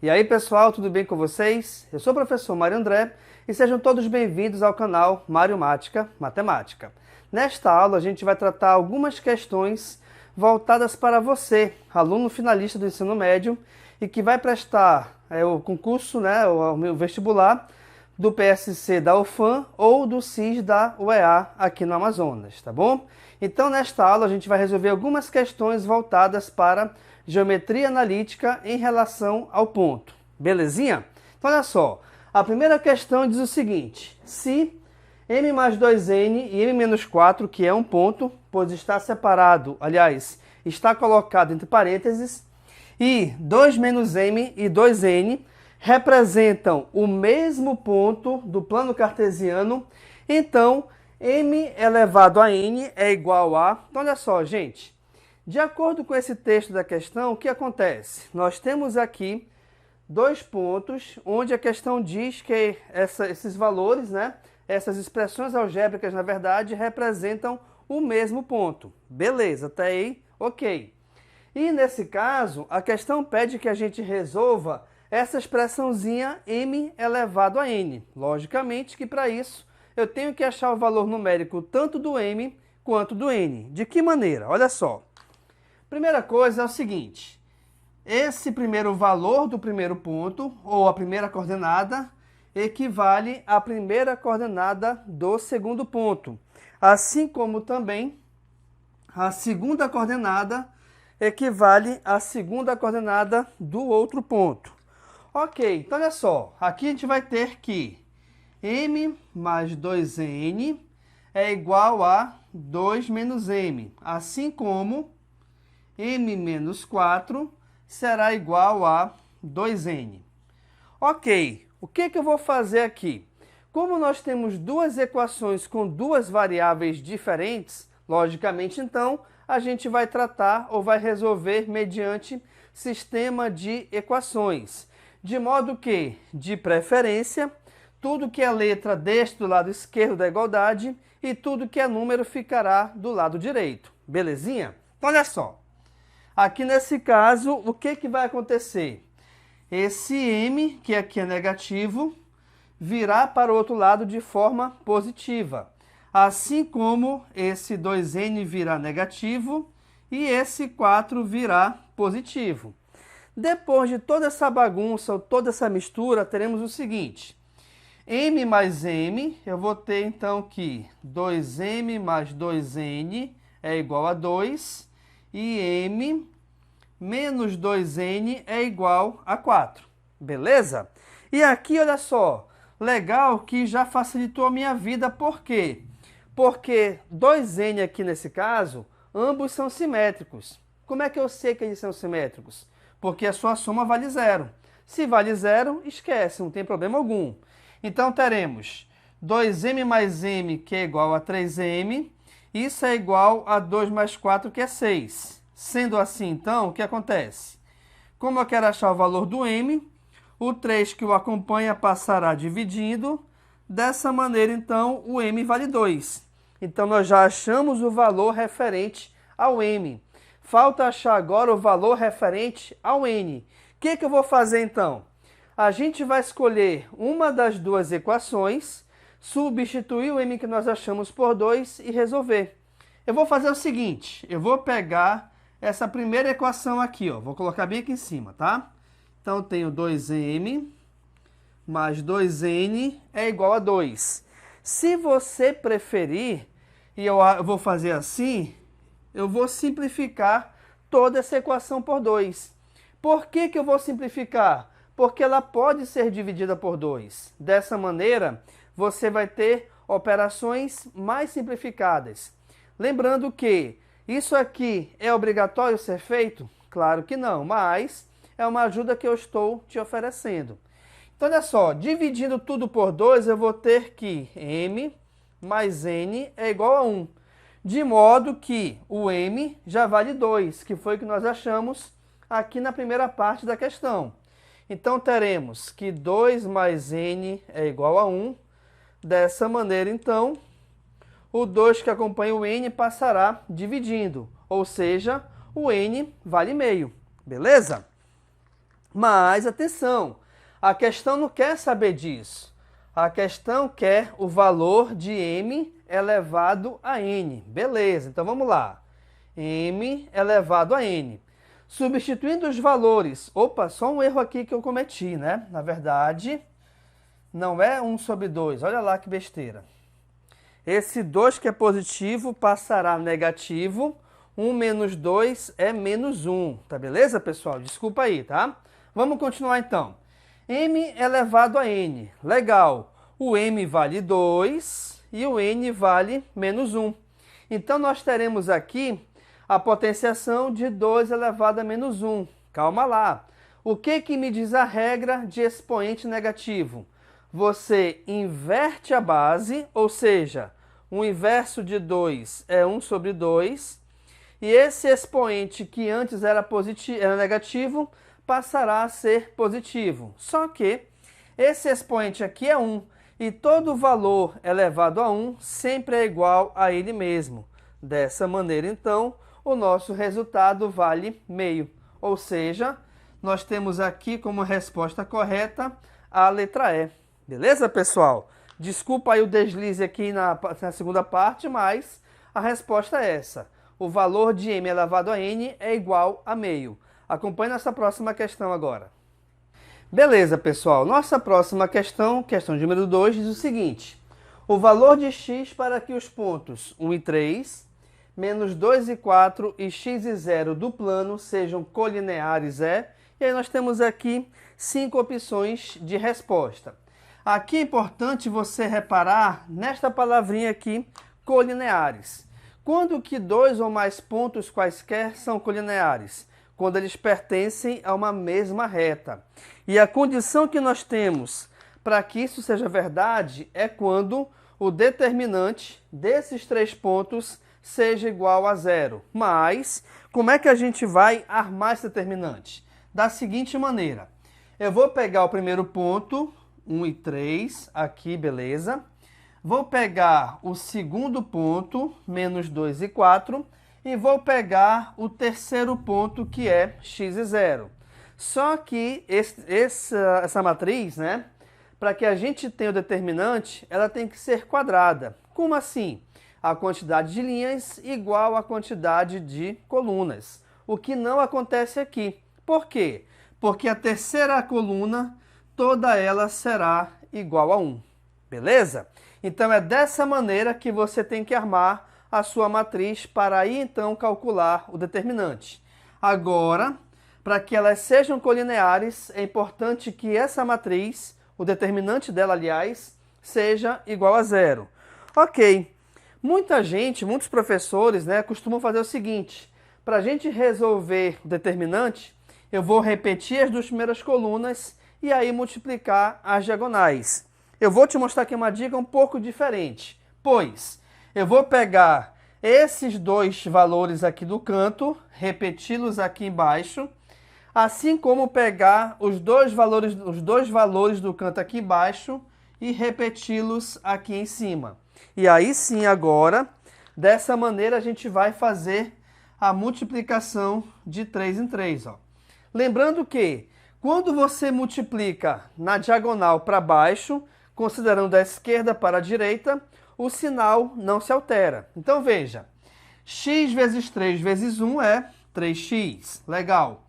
E aí pessoal, tudo bem com vocês? Eu sou o professor Mário André e sejam todos bem-vindos ao canal Mário Mática Matemática. Nesta aula a gente vai tratar algumas questões voltadas para você, aluno finalista do ensino médio e que vai prestar o concurso, o vestibular do PSC da UFAM ou do SIS da UEA aqui no Amazonas, tá bom? Então nesta aula a gente vai resolver algumas questões voltadas para geometria analítica em relação ao ponto. Belezinha? Então olha só, a primeira questão diz o seguinte: se m mais 2n e m menos 4, que é um ponto, pois está separado, aliás, está colocado entre parênteses, e 2 menos m e 2n representam o mesmo ponto do plano cartesiano, então m elevado a n é igual a... Então olha só, gente. De acordo com esse texto da questão, o que acontece? Nós temos aqui dois pontos onde a questão diz que esses valores, essas expressões algébricas, na verdade, representam o mesmo ponto. Beleza, até aí, ok. E nesse caso, a questão pede que a gente resolva essa expressãozinha m elevado a n. Logicamente que para isso eu tenho que achar o valor numérico tanto do m quanto do n. De que maneira? Olha só. Primeira coisa é o seguinte: esse primeiro valor do primeiro ponto, ou a primeira coordenada, equivale à primeira coordenada do segundo ponto. Assim como também a segunda coordenada equivale à segunda coordenada do outro ponto. Ok, então olha só, aqui a gente vai ter que m mais 2n é igual a 2 menos m, assim como m menos 4 será igual a 2n. Ok, o que eu vou fazer aqui? Como nós temos duas equações com duas variáveis diferentes, logicamente, então, a gente vai tratar ou vai resolver mediante sistema de equações. De modo que, de preferência, tudo que é letra deixe do lado esquerdo da igualdade e tudo que é número ficará do lado direito. Belezinha? Então, olha só. Aqui nesse caso, o que vai acontecer? Esse m, que aqui é negativo, virá para o outro lado de forma positiva. Assim como esse 2n virá negativo e esse 4 virá positivo. Depois de toda essa bagunça, ou toda essa mistura, teremos o seguinte: m mais m, eu vou ter então que 2m mais 2n é igual a 2, e m menos 2n é igual a 4. Beleza? E aqui, olha só, legal que já facilitou a minha vida. Por quê? Porque 2n aqui nesse caso, ambos são simétricos. Como é que eu sei que eles são simétricos? Porque a sua soma vale zero. Se vale zero, esquece, não tem problema algum. Então teremos 2m mais m, que é igual a 3m. Isso é igual a 2 mais 4, que é 6. Sendo assim, então, o que acontece? Como eu quero achar o valor do m, o 3 que o acompanha passará dividindo. Dessa maneira, então, o m vale 2. Então, nós já achamos o valor referente ao m. Falta achar agora o valor referente ao n. O que eu vou fazer, então? A gente vai escolher uma das duas equações, substituir o m que nós achamos por 2 e resolver. Eu vou fazer o seguinte: eu vou pegar essa primeira equação aqui, vou colocar bem aqui em cima, tá? Então, eu tenho 2m mais 2n é igual a 2. Se você preferir, e eu vou fazer assim, eu vou simplificar toda essa equação por 2. Por que eu vou simplificar? Porque ela pode ser dividida por 2. Dessa maneira, você vai ter operações mais simplificadas. Lembrando que isso aqui é obrigatório ser feito? Claro que não, mas é uma ajuda que eu estou te oferecendo. Então, olha só, dividindo tudo por 2, eu vou ter que m mais n é igual a 1. De modo que o m já vale 2, que foi o que nós achamos aqui na primeira parte da questão. Então, teremos que 2 mais n é igual a 1. Dessa maneira, então, o 2 que acompanha o n passará dividindo, ou seja, o n vale meio, beleza? Mas, atenção, a questão não quer saber disso. A questão quer o valor de m elevado a n. Beleza, então vamos lá. M elevado a n. Substituindo os valores... Opa, só um erro aqui que eu cometi, né? Na verdade, não é 1 sobre 2. Olha lá que besteira. Esse 2 que é positivo passará a negativo. 1 menos 2 é menos 1. Tá beleza, pessoal? Desculpa aí, tá? Vamos continuar então. M elevado a n. Legal. O m vale 2 e o n vale menos 1. Então, nós teremos aqui a potenciação de 2 elevado a menos 1. Calma lá. O que me diz a regra de expoente negativo? Você inverte a base, ou seja, o inverso de 2 é 1 sobre 2, e esse expoente que antes era negativo passará a ser positivo. Só que esse expoente aqui é 1, e todo valor elevado a 1 sempre é igual a ele mesmo. Dessa maneira, então, o nosso resultado vale meio. Ou seja, nós temos aqui como resposta correta a letra E. Beleza, pessoal? Desculpa aí o deslize aqui na segunda parte, mas a resposta é essa. O valor de m elevado a n é igual a meio. Acompanhe nessa próxima questão agora. Beleza, pessoal. Nossa próxima questão, questão número 2, diz o seguinte. O valor de x para que os pontos 1 e 3, menos 2 e 4 e x e 0 do plano sejam colineares é... E aí nós temos aqui 5 opções de resposta. Aqui é importante você reparar nesta palavrinha aqui, colineares. Quando que dois ou mais pontos quaisquer são colineares? Quando eles pertencem a uma mesma reta. E a condição que nós temos para que isso seja verdade é quando o determinante desses 3 pontos seja igual a 0. Mas, como é que a gente vai armar esse determinante? Da seguinte maneira. Eu vou pegar o primeiro ponto, 1 e 3, aqui, beleza. Vou pegar o segundo ponto, menos 2 e 4, e vou pegar o terceiro ponto, que é x e 0. Só que essa matriz, né, para que a gente tenha o determinante, ela tem que ser quadrada. Como assim? A quantidade de linhas igual à quantidade de colunas. O que não acontece aqui. Por quê? Porque a terceira coluna, toda ela será igual a 1. Beleza? Então é dessa maneira que você tem que armar a sua matriz para aí então calcular o determinante. Agora, para que elas sejam colineares, é importante que essa matriz, o determinante dela, aliás, seja igual a 0. Ok. Muita gente, muitos professores, né, costumam fazer o seguinte. Para a gente resolver o determinante, eu vou repetir as 2 primeiras colunas e aí multiplicar as diagonais. Eu vou te mostrar aqui uma dica um pouco diferente, pois eu vou pegar esses 2 valores aqui do canto, repeti-los aqui embaixo, assim como pegar os dois valores do canto aqui embaixo e repeti-los aqui em cima. E aí sim, agora, dessa maneira a gente vai fazer a multiplicação de 3 em 3. Ó. Lembrando que, quando você multiplica na diagonal para baixo, considerando da esquerda para a direita, o sinal não se altera. Então veja, x vezes 3 vezes 1 é 3x. Legal.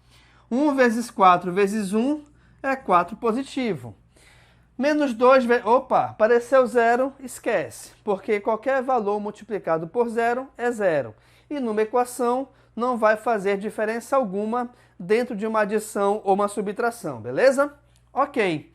1 vezes 4 vezes 1 é 4 positivo. Menos 2 vezes... Opa, apareceu 0, esquece. Porque qualquer valor multiplicado por 0 é 0. E numa equação não vai fazer diferença alguma dentro de uma adição ou uma subtração, beleza? Ok.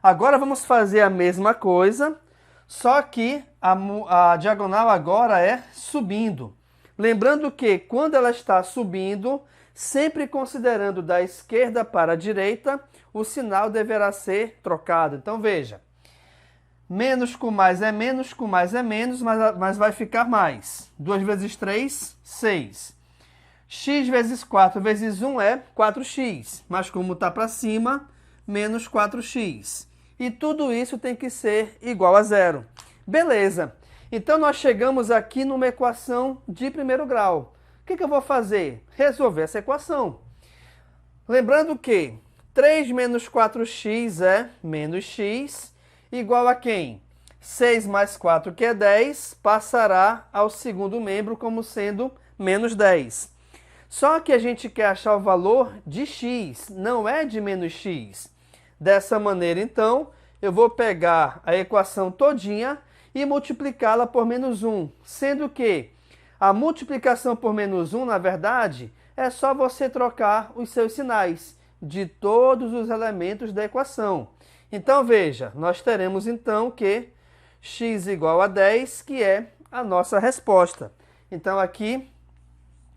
Agora vamos fazer a mesma coisa, só que a diagonal agora é subindo. Lembrando que quando ela está subindo, sempre considerando da esquerda para a direita, o sinal deverá ser trocado. Então veja, menos com mais é menos, com mais é menos, mas vai ficar mais. 2 vezes 3, 6. X vezes 4 vezes 1 é 4x, mas como está para cima, menos 4x. E tudo isso tem que ser igual a 0. Beleza. Então nós chegamos aqui numa equação de primeiro grau. O que eu vou fazer? Resolver essa equação. Lembrando que 3 menos 4x é menos x, igual a quem? 6 mais 4, que é 10, passará ao segundo membro como sendo menos 10. Só que a gente quer achar o valor de x, não é de menos x. Dessa maneira, então, eu vou pegar a equação todinha e multiplicá-la por menos 1, sendo que a multiplicação por menos 1, na verdade, é só você trocar os seus sinais de todos os elementos da equação. Então, veja, nós teremos então que x igual a 10, que é a nossa resposta. Então, aqui,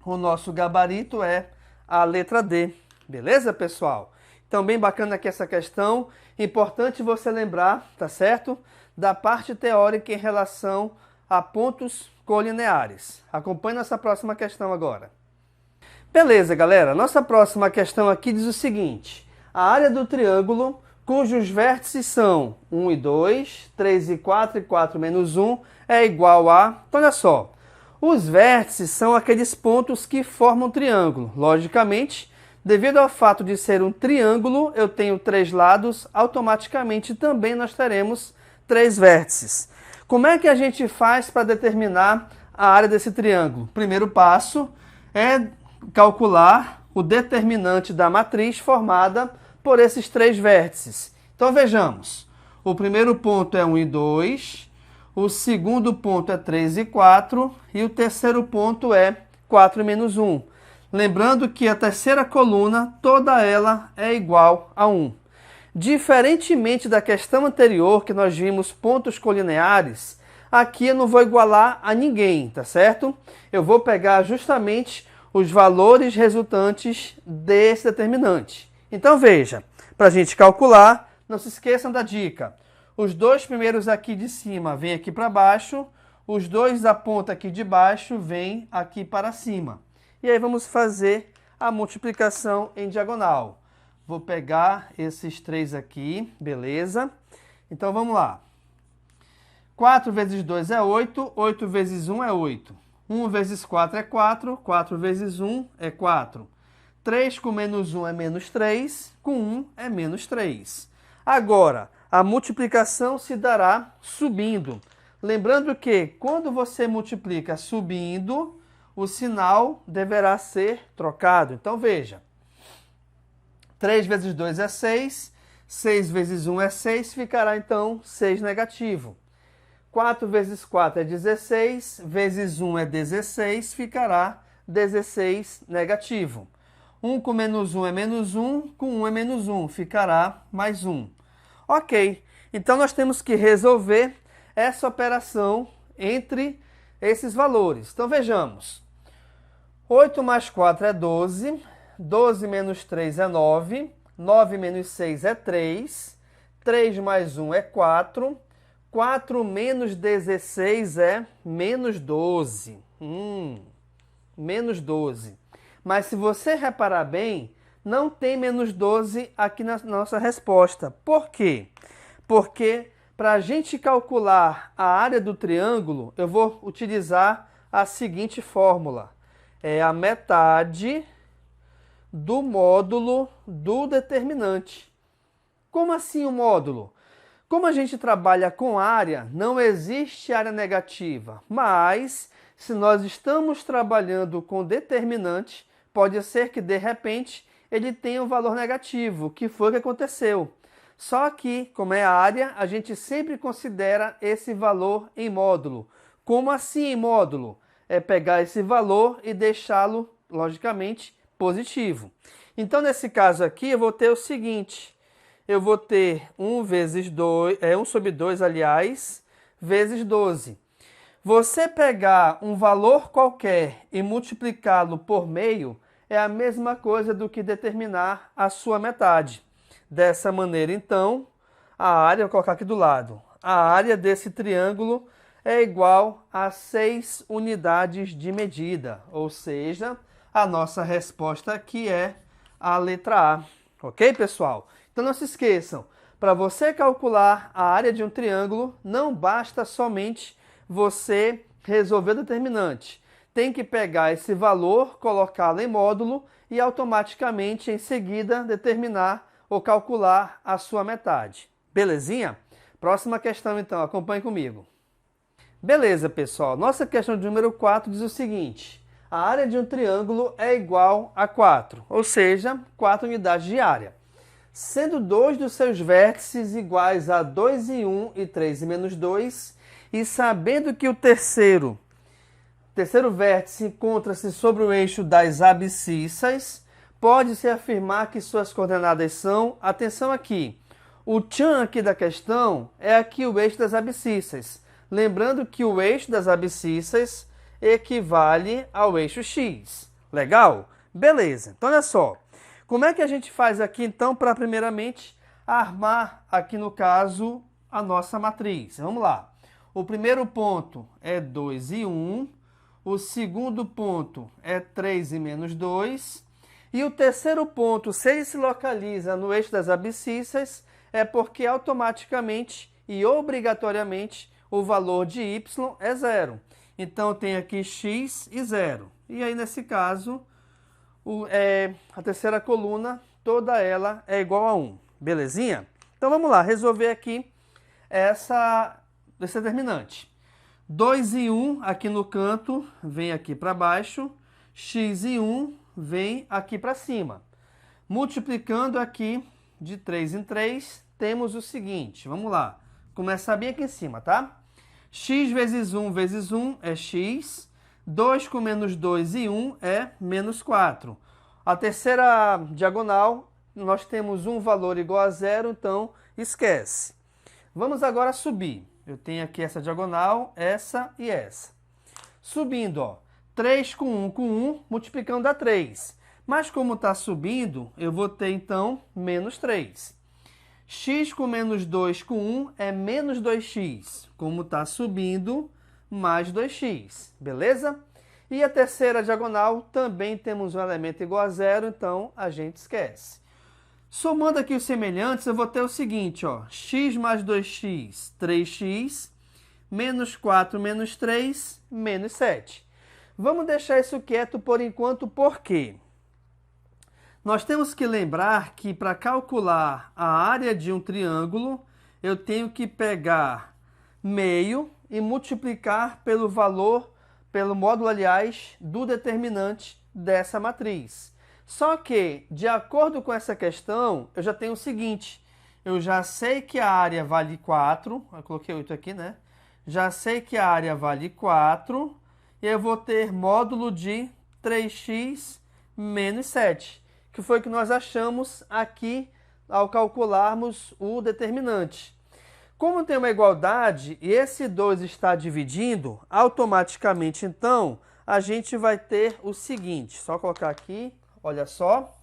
o nosso gabarito é a letra D. Beleza, pessoal? Então, bem bacana aqui essa questão. Importante você lembrar, tá certo? Da parte teórica em relação a pontos colineares. Acompanhe nossa próxima questão agora. Beleza, galera. Nossa próxima questão aqui diz o seguinte. A área do triângulo, cujos vértices são 1 e 2, 3 e 4 e 4 menos 1, é igual a... Então, olha só. Os vértices são aqueles pontos que formam um triângulo. Logicamente, devido ao fato de ser um triângulo, eu tenho 3 lados, automaticamente também nós teremos 3 vértices. Como é que a gente faz para determinar a área desse triângulo? Primeiro passo é calcular o determinante da matriz formada por esses 3 vértices. Então vejamos, o primeiro ponto é 1 e 2, o segundo ponto é 3 e 4 e o terceiro ponto é 4 menos 1. Lembrando que a terceira coluna, toda ela é igual a 1. Diferentemente da questão anterior, que nós vimos pontos colineares, aqui eu não vou igualar a ninguém, tá certo? Eu vou pegar justamente os valores resultantes desse determinante. Então veja, para a gente calcular, não se esqueçam da dica. Os 2 primeiros aqui de cima vêm aqui para baixo, os 2 da ponta aqui de baixo vêm aqui para cima. E aí vamos fazer a multiplicação em diagonal. Vou pegar esses 3 aqui, beleza? Então vamos lá. 4 vezes 2 é 8, 8 vezes 1 é 8. 1 vezes 4 é 4, 4 vezes 1 é 4. 3 com menos 1 é menos 3, com 1 é menos 3. Agora, a multiplicação se dará subindo. Lembrando que quando você multiplica subindo, o sinal deverá ser trocado. Então veja, 3 vezes 2 é 6, 6 vezes 1 é 6, ficará então 6 negativo. 4 vezes 4 é 16, vezes 1 é 16, ficará 16 negativo. 1 com menos 1 é menos 1, com 1 é menos 1, ficará mais 1. Ok, então nós temos que resolver essa operação entre esses valores. Então vejamos, 8 mais 4 é 12, 12 menos 3 é 9, 9 menos 6 é 3, 3 mais 1 é 4, 4 menos 16 é menos 12. Menos 12. Mas se você reparar bem, não tem menos 12 aqui na nossa resposta. Por quê? Porque para a gente calcular a área do triângulo, eu vou utilizar a seguinte fórmula. É a metade do módulo do determinante. Como assim o módulo? Como a gente trabalha com área, não existe área negativa, mas se nós estamos trabalhando com determinante, pode ser que de repente ele tenha um valor negativo, que foi o que aconteceu. Só que, como é área, a gente sempre considera esse valor em módulo. Como assim em módulo? É pegar esse valor e deixá-lo, logicamente, positivo. Então, nesse caso aqui, eu vou ter o seguinte. Eu vou ter 1 vezes 2, 1 sobre 2, aliás, vezes 12. Você pegar um valor qualquer e multiplicá-lo por meio é a mesma coisa do que determinar a sua metade. Dessa maneira, então, a área, vou colocar aqui do lado, a área desse triângulo é igual a 6 unidades de medida, ou seja, a nossa resposta aqui é a letra A. Ok, pessoal? Então não se esqueçam, para você calcular a área de um triângulo, não basta somente você resolver o determinante. Tem que pegar esse valor, colocá-lo em módulo e automaticamente, em seguida, determinar ou calcular a sua metade. Belezinha? Próxima questão, então, acompanhe comigo. Beleza, pessoal. Nossa questão de número 4 diz o seguinte: a área de um triângulo é igual a 4, ou seja, 4 unidades de área. Sendo dois dos seus vértices iguais a 2 e 1 e 3 e menos 2, e sabendo que o terceiro vértice encontra-se sobre o eixo das abscissas, pode-se afirmar que suas coordenadas são, atenção aqui, o tchan aqui da questão é aqui o eixo das abscissas. Lembrando que o eixo das abscissas equivale ao eixo x. Legal? Beleza. Então, olha só. Como é que a gente faz aqui, então, para, primeiramente, armar, aqui no caso, a nossa matriz? Vamos lá. O primeiro ponto é 2 e 1. O segundo ponto é 3 e menos 2. E o terceiro ponto, se ele se localiza no eixo das abscissas, é porque automaticamente e obrigatoriamente o valor de y é 0. Então, tem aqui x e 0. E aí, nesse caso, a terceira coluna, toda ela é igual a 1. Belezinha? Então, vamos lá, resolver aqui esse determinante. 2 e 1 aqui no canto, vem aqui para baixo. X e 1 vem aqui para cima. Multiplicando aqui de 3 em 3, temos o seguinte. Vamos lá. Começar bem aqui em cima, tá? X vezes 1 é x. 2 com menos 2 e 1 é menos 4. A terceira diagonal, nós temos um valor igual a 0, então esquece. Vamos agora subir. Eu tenho aqui essa diagonal, essa e essa. Subindo, ó, 3 com 1, multiplicando dá 3. Mas como está subindo, eu vou ter, então, menos 3. X com menos 2 com 1 é menos 2x. Como está subindo, mais 2x. Beleza? E a terceira diagonal também temos um elemento igual a 0, então a gente esquece. Somando aqui os semelhantes, eu vou ter o seguinte, ó, x mais 2x, 3x, menos 4 menos 3, menos 7. Vamos deixar isso quieto por enquanto, por quê? Nós temos que lembrar que para calcular a área de um triângulo, eu tenho que pegar meio e multiplicar pelo módulo, aliás, do determinante dessa matriz. Só que, de acordo com essa questão, eu já tenho o seguinte, eu já sei que a área vale 4, eu coloquei 8 aqui, né? Já sei que a área vale 4, e eu vou ter módulo de 3x menos 7. Que foi o que nós achamos aqui ao calcularmos o determinante. Como tem uma igualdade e esse 2 está dividindo, automaticamente, então, a gente vai ter o seguinte. Só colocar aqui, olha só.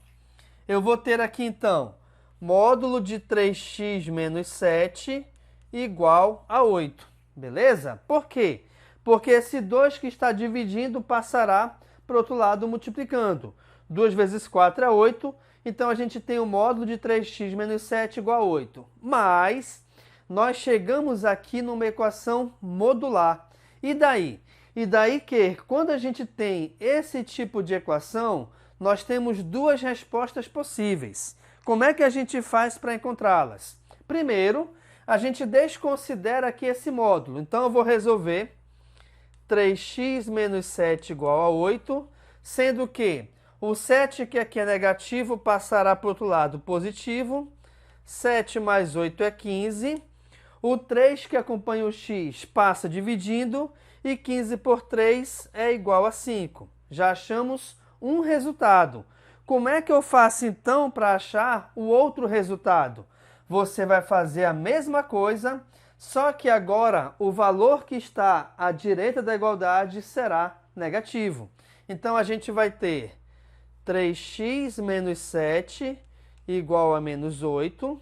Eu vou ter aqui, então, módulo de 3x menos 7 igual a 8. Beleza? Por quê? Porque esse 2 que está dividindo passará para o outro lado multiplicando. 2 vezes 4 é 8, então a gente tem o módulo de 3x menos 7 igual a 8. Mas nós chegamos aqui numa equação modular. E daí? E daí que, quando a gente tem esse tipo de equação, nós temos duas respostas possíveis. Como é que a gente faz para encontrá-las? Primeiro, a gente desconsidera aqui esse módulo. Então, eu vou resolver 3x menos 7 igual a 8, sendo que o 7, que aqui é negativo, passará para o outro lado positivo. 7 mais 8 é 15. O 3, que acompanha o x, passa dividindo. E 15 por 3 é igual a 5. Já achamos um resultado. Como é que eu faço, então, para achar o outro resultado? Você vai fazer a mesma coisa, só que agora o valor que está à direita da igualdade será negativo. Então, a gente vai ter 3x menos 7 igual a menos 8.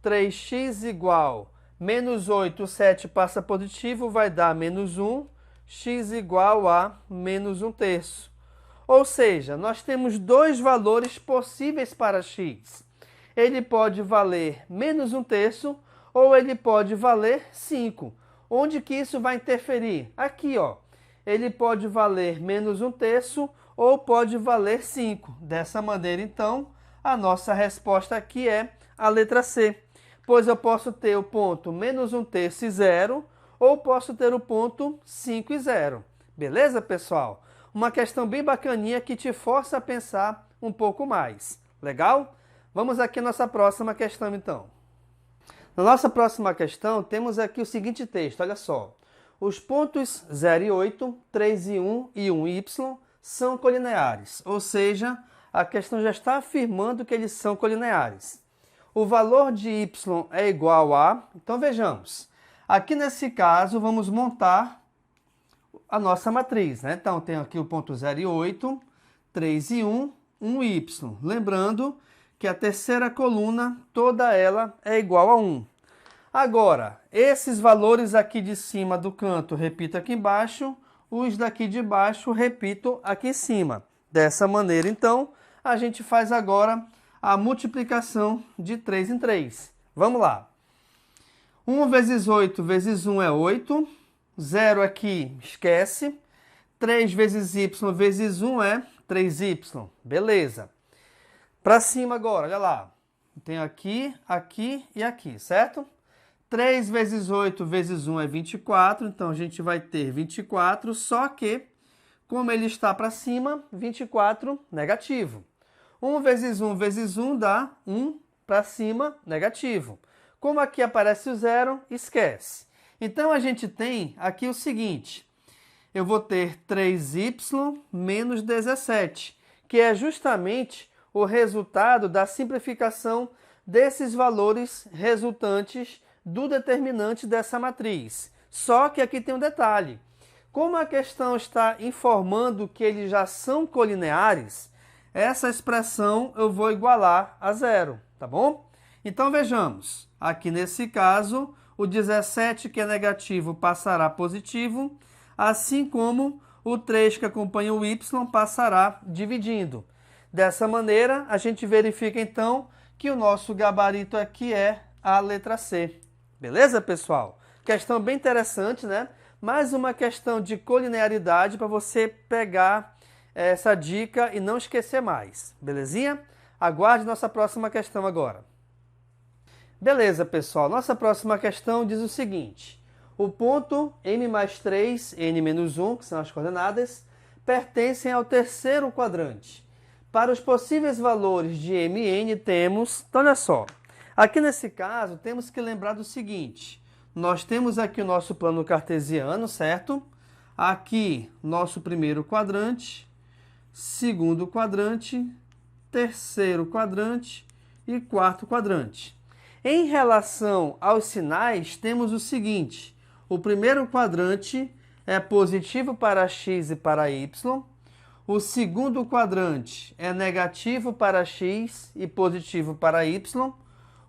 3x igual menos 8, 7 passa positivo, vai dar menos 1. X igual a menos 1/3. Ou seja, nós temos dois valores possíveis para x. Ele pode valer menos 1/3 ou ele pode valer 5. Onde que isso vai interferir? Aqui, ó. Ele pode valer menos 1/3 ou pode valer 5. Dessa maneira, então, A nossa resposta aqui é a letra C, pois eu posso ter o ponto menos 1/3 e 0, ou posso ter o ponto 5 e 0. Beleza, pessoal? Uma questão bem bacaninha que te força a pensar um pouco mais. Legal? Vamos aqui à nossa próxima questão, então. Na nossa próxima questão, temos aqui o seguinte texto, olha só. Os pontos 0 e 8, 3 e 1 e 1y são colineares, ou seja, a questão já está afirmando que eles são colineares. O valor de y é igual a... Então, vejamos. Aqui, nesse caso, vamos montar a nossa matriz, né? Então, tem aqui o ponto 0 e 8, 3 e 1, 1y. Lembrando que a terceira coluna, toda ela é igual a 1. Agora, esses valores aqui de cima do canto, repito aqui embaixo, os daqui de baixo, repito aqui em cima. Dessa maneira, então, a gente faz agora a multiplicação de 3 em 3. Vamos lá. 1 vezes 8 vezes 1 é 8. 0 aqui, esquece. 3 vezes y vezes 1 é 3y. Beleza. Para cima agora, olha lá. Tem aqui, aqui e aqui, certo? 3 vezes 8 vezes 1 é 24, então a gente vai ter 24, só que, como ele está para cima, 24 negativo. 1 vezes 1 vezes 1 dá 1 para cima, negativo. Como aqui aparece o zero, esquece. Então a gente tem aqui o seguinte, eu vou ter 3y menos 17, que é justamente o resultado da simplificação desses valores resultantes do determinante dessa matriz. Só que aqui tem um detalhe. Como a questão está informando que eles já são colineares, essa expressão eu vou igualar a zero, tá bom? Então vejamos, aqui nesse caso, o 17 que é negativo passará a positivo, assim como o 3 que acompanha o y passará dividindo. Dessa maneira, a gente verifica então que o nosso gabarito aqui é a letra C. Beleza, pessoal? Questão bem interessante, né? Mais uma questão de colinearidade para você pegar essa dica e não esquecer mais. Belezinha? Aguarde nossa próxima questão agora. Beleza, pessoal. Nossa próxima questão diz o seguinte. O ponto m mais 3, n menos 1, que são as coordenadas, pertencem ao terceiro quadrante. Para os possíveis valores de m e n temos... Então, olha só. Aqui nesse caso, temos que lembrar do seguinte. Nós temos aqui o nosso plano cartesiano, certo? Aqui, nosso primeiro quadrante, segundo quadrante, terceiro quadrante e quarto quadrante. Em relação aos sinais, temos o seguinte. O primeiro quadrante é positivo para x e para y. O segundo quadrante é negativo para x e positivo para y.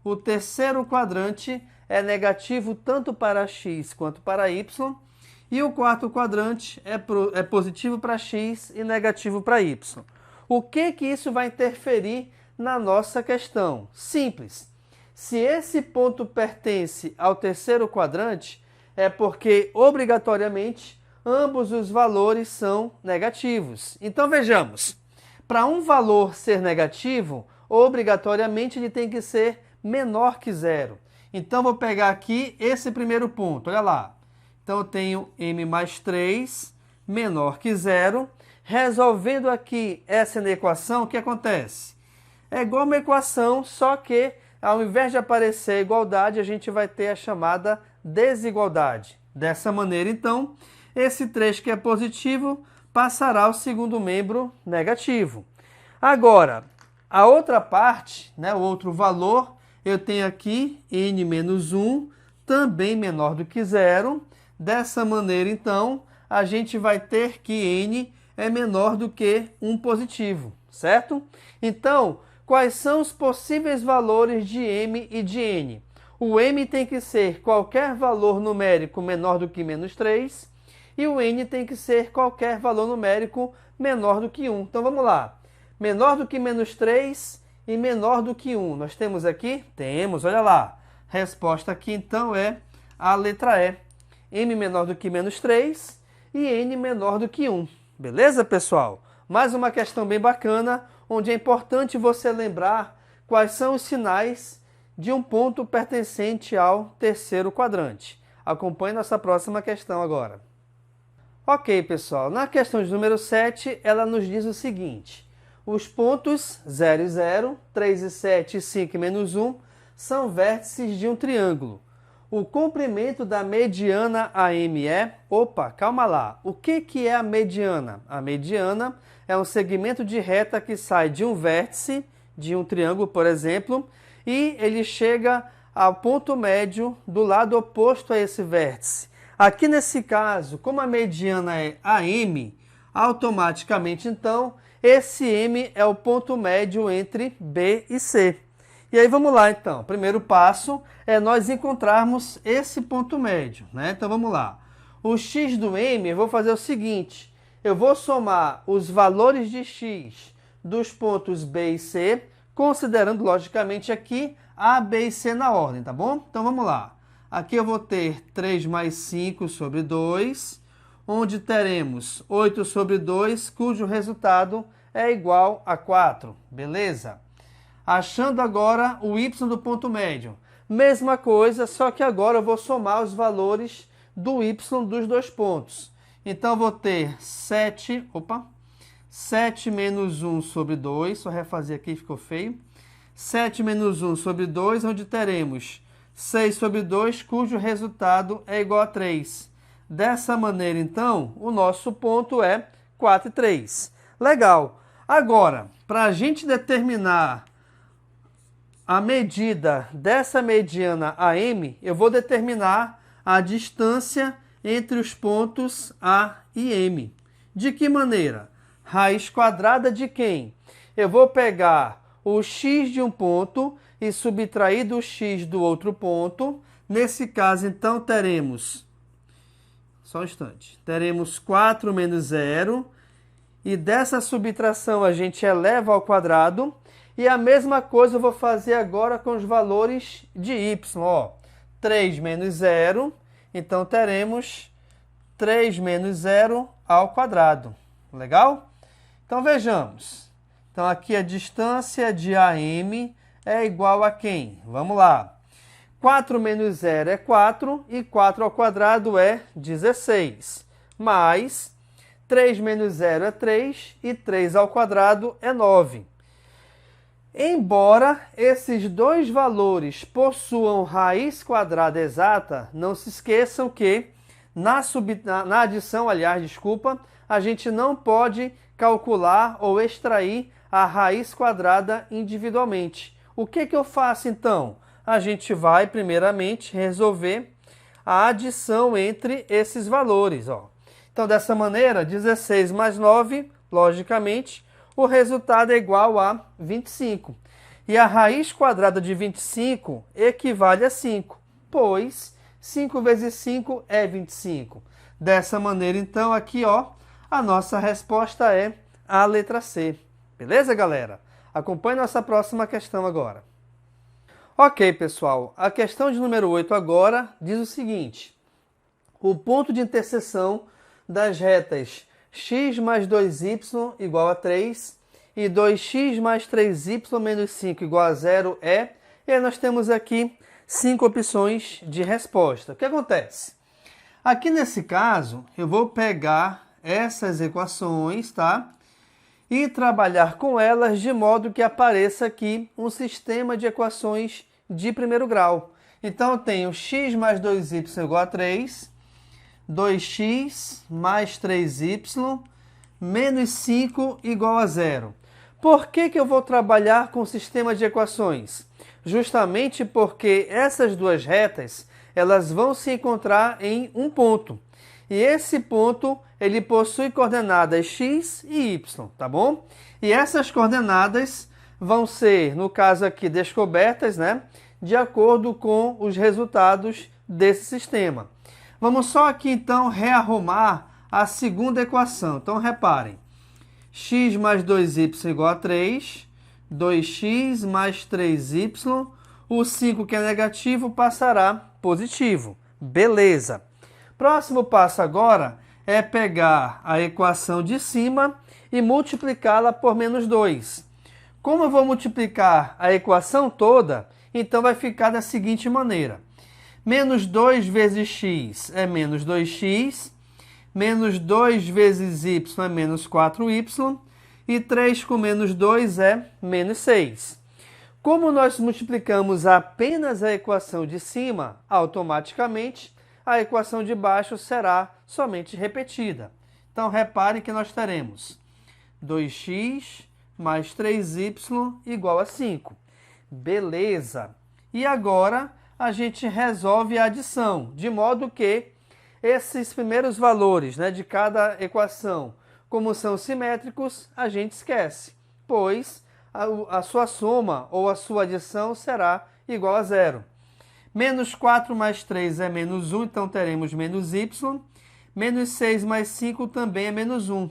O terceiro quadrante é negativo tanto para x quanto para y. E o quarto quadrante é positivo para x e negativo para y. O que isso vai interferir na nossa questão? Simples. Se esse ponto pertence ao terceiro quadrante, é porque, obrigatoriamente, ambos os valores são negativos. Então, vejamos. Para um valor ser negativo, obrigatoriamente ele tem que ser menor que zero. Então, vou pegar aqui esse primeiro ponto. Olha lá. Então, eu tenho m mais 3 menor que zero. Resolvendo aqui essa equação, o que acontece? É igual uma equação, só que ao invés de aparecer a igualdade, a gente vai ter a chamada desigualdade. Dessa maneira, então, esse 3 que é positivo passará ao segundo membro negativo. Agora, a outra parte, né, o outro valor, eu tenho aqui n menos 1, também menor do que zero. Dessa maneira, então, a gente vai ter que n é menor do que 1 positivo, certo? Então, quais são os possíveis valores de m e de n? O m tem que ser qualquer valor numérico menor do que menos 3 e o n tem que ser qualquer valor numérico menor do que 1. Então, vamos lá. Menor do que menos 3 e menor do que 1. Nós temos aqui? Temos, olha lá. Resposta aqui, então, é a letra E. M menor do que menos 3 e n menor do que 1. Beleza, pessoal? Mais uma questão bem bacana. onde é importante você lembrar quais são os sinais de um ponto pertencente ao terceiro quadrante. Acompanhe nossa próxima questão agora. Ok, pessoal, na questão de número 7, ela nos diz o seguinte: os pontos 0 e 0, 3 e 7 e 5 e menos 1 são vértices de um triângulo. O comprimento da mediana AM é... Opa, calma lá. O que é a mediana? A mediana é um segmento de reta que sai de um vértice, de um triângulo, por exemplo, e ele chega ao ponto médio do lado oposto a esse vértice. Aqui nesse caso, como a mediana é AM, automaticamente então, esse M é o ponto médio entre B e C. E aí vamos lá então, primeiro passo é nós encontrarmos esse ponto médio, né? Então vamos lá. O x do M, eu vou fazer o seguinte, eu vou somar os valores de x dos pontos B e C, considerando logicamente aqui A, B e C na ordem, tá bom? Então vamos lá. Aqui eu vou ter 3 mais 5 sobre 2, onde teremos 8 sobre 2, cujo resultado é igual a 4, beleza? Achando agora o y do ponto médio. Mesma coisa, só que agora eu vou somar os valores do y dos dois pontos. Então eu vou ter 7 menos 1 sobre 2, só refazer aqui, ficou feio. 7 menos 1 sobre 2, onde teremos 6 sobre 2, cujo resultado é igual a 3. Dessa maneira, então, o nosso ponto é 4 e 3. Legal. Agora, para a gente determinar a medida dessa mediana AM, eu vou determinar a distância entre os pontos A e M. De que maneira? Raiz quadrada de quem? Eu vou pegar o x de um ponto e subtrair do x do outro ponto. Nesse caso, então, teremos... Só um instante. Teremos 4 menos 0. E dessa subtração a gente eleva ao quadrado. E a mesma coisa eu vou fazer agora com os valores de y. Ó, 3 menos 0. Então, teremos 3 menos 0 ao quadrado. Legal? Então, vejamos. Então, aqui a distância de AM é igual a quem? Vamos lá. 4 menos 0 é 4 e 4 ao quadrado é 16. Mais 3 menos 0 é 3 e 3 ao quadrado é 9. Embora esses dois valores possuam raiz quadrada exata, não se esqueçam que na adição, a gente não pode calcular ou extrair a raiz quadrada individualmente. O que eu faço então? A gente vai primeiramente resolver a adição entre esses valores. Ó. Então, dessa maneira, 16 mais 9, logicamente, o resultado é igual a 25. E a raiz quadrada de 25 equivale a 5, pois 5 vezes 5 é 25. Dessa maneira, então, aqui, ó, a nossa resposta é a letra C. Beleza, galera? Acompanhe nossa próxima questão agora. Ok, pessoal. A questão de número 8 agora diz o seguinte. O ponto de interseção das retas x mais 2y igual a 3 e 2x mais 3y menos 5 igual a 0 é... E aí nós temos aqui 5 opções de resposta. O que acontece? Aqui nesse caso, eu vou pegar essas equações, tá? E trabalhar com elas de modo que apareça aqui um sistema de equações de primeiro grau. Então, eu tenho x mais 2y igual a 3, 2x mais 3y menos 5 igual a 0. Por que eu vou trabalhar com o sistema de equações? Justamente porque essas duas retas elas vão se encontrar em um ponto. E esse ponto ele possui coordenadas x e y, tá bom? E essas coordenadas vão ser, no caso aqui, descobertas, né? De acordo com os resultados desse sistema. Vamos só aqui, então, rearrumar a segunda equação. Então, reparem. X mais 2y igual a 3. 2x mais 3y. O 5, que é negativo, passará positivo. Beleza. Próximo passo agora é pegar a equação de cima e multiplicá-la por menos 2. Como eu vou multiplicar a equação toda, então vai ficar da seguinte maneira. Menos 2 vezes x é menos 2x, menos 2 vezes y é menos 4y, e 3 com menos 2 é menos 6. Como nós multiplicamos apenas a equação de cima, automaticamente a equação de baixo será somente repetida. Então, repare que nós teremos 2x mais 3y igual a 5. Beleza! E agora a gente resolve a adição, de modo que esses primeiros valores, de cada equação, como são simétricos, a gente esquece, pois a sua soma ou a sua adição será igual a zero. Menos 4 mais 3 é menos 1, então teremos menos y. Menos 6 mais 5 também é menos 1.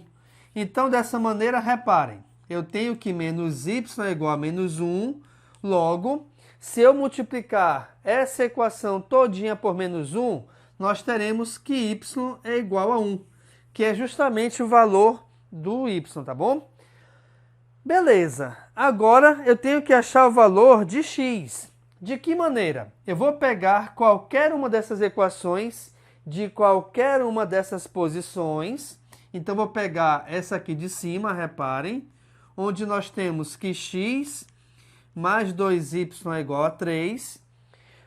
Então, dessa maneira, reparem, eu tenho que menos y é igual a menos 1. Logo, se eu multiplicar essa equação todinha por menos 1, nós teremos que y é igual a 1, que é justamente o valor do y, tá bom? Beleza, agora eu tenho que achar o valor de x. De que maneira? Eu vou pegar qualquer uma dessas equações de qualquer uma dessas posições. Então, vou pegar essa aqui de cima, reparem, onde nós temos que x mais 2y é igual a 3.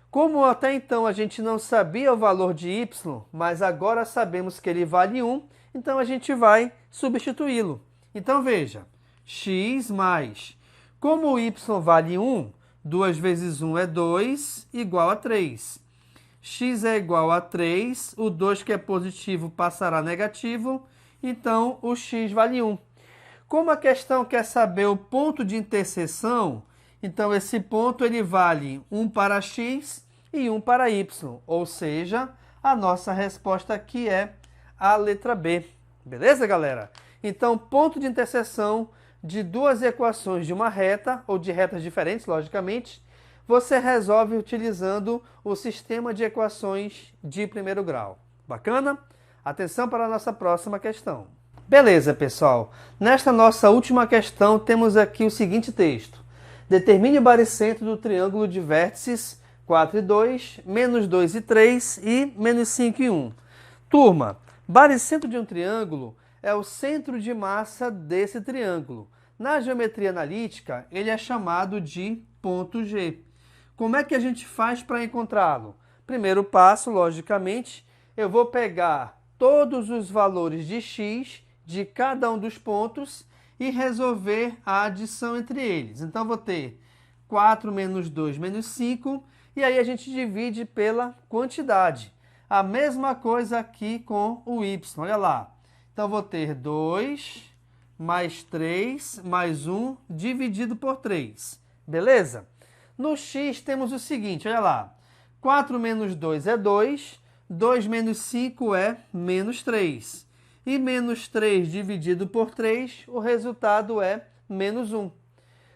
Como até então a gente não sabia o valor de y, mas agora sabemos que ele vale 1, então a gente vai substituí-lo. Então, veja, x mais, como o y vale 1, 2 vezes 1 é 2, igual a 3. X é igual a 3, o 2 que é positivo passará negativo, então o x vale 1. Como a questão quer saber o ponto de interseção, então esse ponto ele vale 1 para x e 1 para y, ou seja, a nossa resposta aqui é a letra B. Beleza, galera? Então, ponto de interseção de duas equações de uma reta, ou de retas diferentes, logicamente, você resolve utilizando o sistema de equações de primeiro grau. Bacana? Atenção para a nossa próxima questão. Beleza, pessoal. Nesta nossa última questão, temos aqui o seguinte texto. Determine o baricentro do triângulo de vértices 4 e 2, menos 2 e 3 e menos 5 e 1. Turma, baricentro de um triângulo é o centro de massa desse triângulo. Na geometria analítica, ele é chamado de ponto G. Como é que a gente faz para encontrá-lo? Primeiro passo, logicamente, eu vou pegar todos os valores de x de cada um dos pontos e resolver a adição entre eles. Então, vou ter 4 menos 2 menos 5, e aí a gente divide pela quantidade. A mesma coisa aqui com o y, olha lá. Então, vou ter 2 mais 3 mais 1 dividido por 3. Beleza? No x temos o seguinte, olha lá. 4 menos 2 é 2, 2 menos 5 é menos 3. E menos 3 dividido por 3, o resultado é menos 1.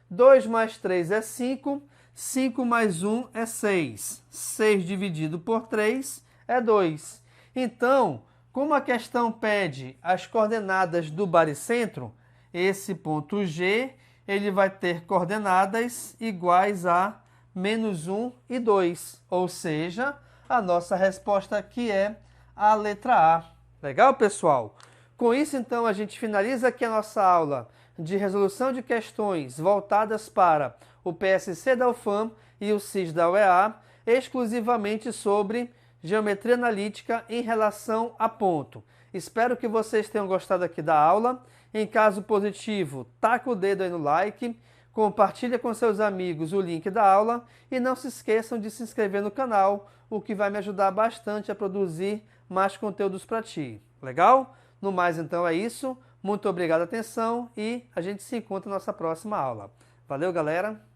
2 mais 3 é 5, 5 mais 1 é 6. 6 dividido por 3 é 2. Então, como a questão pede as coordenadas do baricentro, esse ponto G ele vai ter coordenadas iguais a menos 1 e 2. Ou seja, a nossa resposta aqui é a letra A. Legal, pessoal? Com isso, então, a gente finaliza aqui a nossa aula de resolução de questões voltadas para o PSC da UFAM e o SIS da UEA, exclusivamente sobre geometria analítica em relação a ponto. Espero que vocês tenham gostado aqui da aula. Em caso positivo, taca o dedo aí no like, compartilha com seus amigos o link da aula e não se esqueçam de se inscrever no canal, o que vai me ajudar bastante a produzir mais conteúdos para ti. Legal? No mais, então, é isso. Muito obrigado pela atenção e a gente se encontra na nossa próxima aula. Valeu, galera!